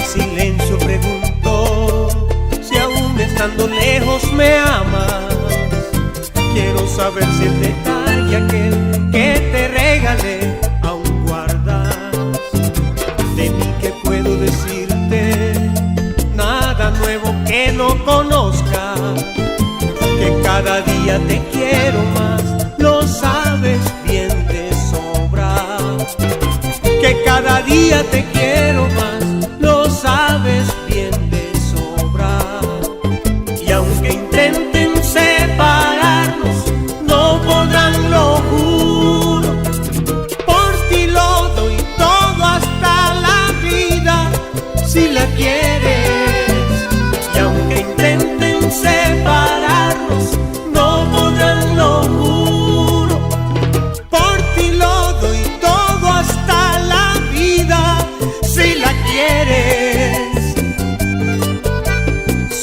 silencio pregunto si aún estando lejos me amas. Quiero saber si el detalle aquel que te regalé aún guardas. De mí que puedo decirte, nada nuevo que no conozca. Que cada día te quiero más, lo sabes bien de sobra. Que cada día te quiero más, lo sabes bien de sobra. Y aunque intenten separarnos, no podrán, lo juro. Por ti lo doy todo hasta la vida, si la quieres. Y aunque intenten separarnos, no podrán, lo juro. Por ti lo doy todo hasta la vida, si la quieres.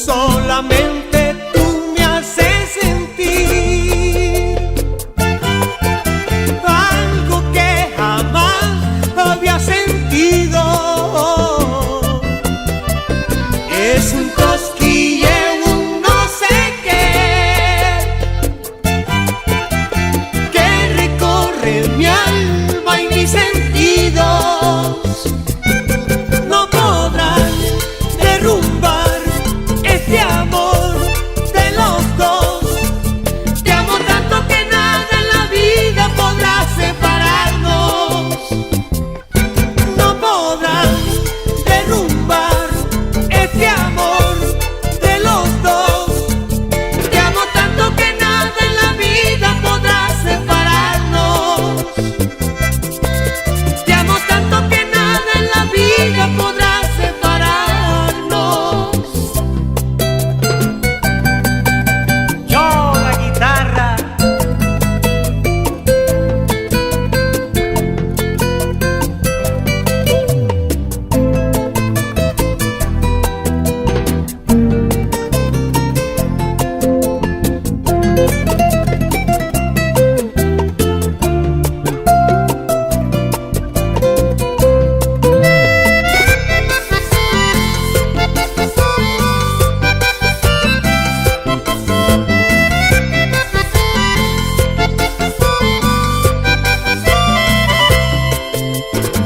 Solamente tú me haces sentir algo que jamás había sentido. Es un cosquilleo, un no sé qué, que recorre mi alma y mis sentidos. No podrán derrumbar este amor de los dos. Te amo tanto que nada en la vida podrá separarnos. No podrán derrumbar este amor de los dos. Te amo tanto que nada en la vida podrá separarnos. Te amo tanto que nada en la vida podrá separarnos. Yo, la guitarra.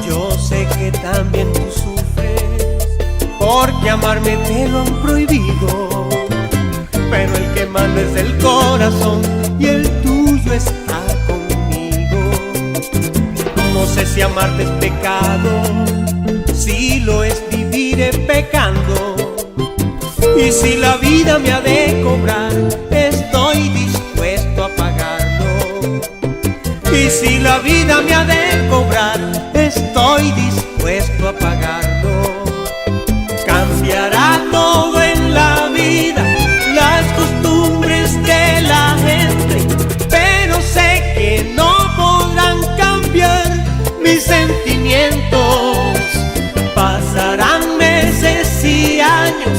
Yo sé que también tú sufres, porque amarme te lo han prohibido. Pero el que manda es el corazón y el tuyo está conmigo. No sé si amarte es pecado, si lo es viviré pecando. Y si la vida me ha de cobrar, estoy dispuesto a pagarlo. Y si la vida me ha de cobrar, estoy dispuesto a pagarlo. Cambiará todo en la vida, las costumbres de la gente, pero sé que no podrán cambiar mis sentimientos. Pasarán meses y años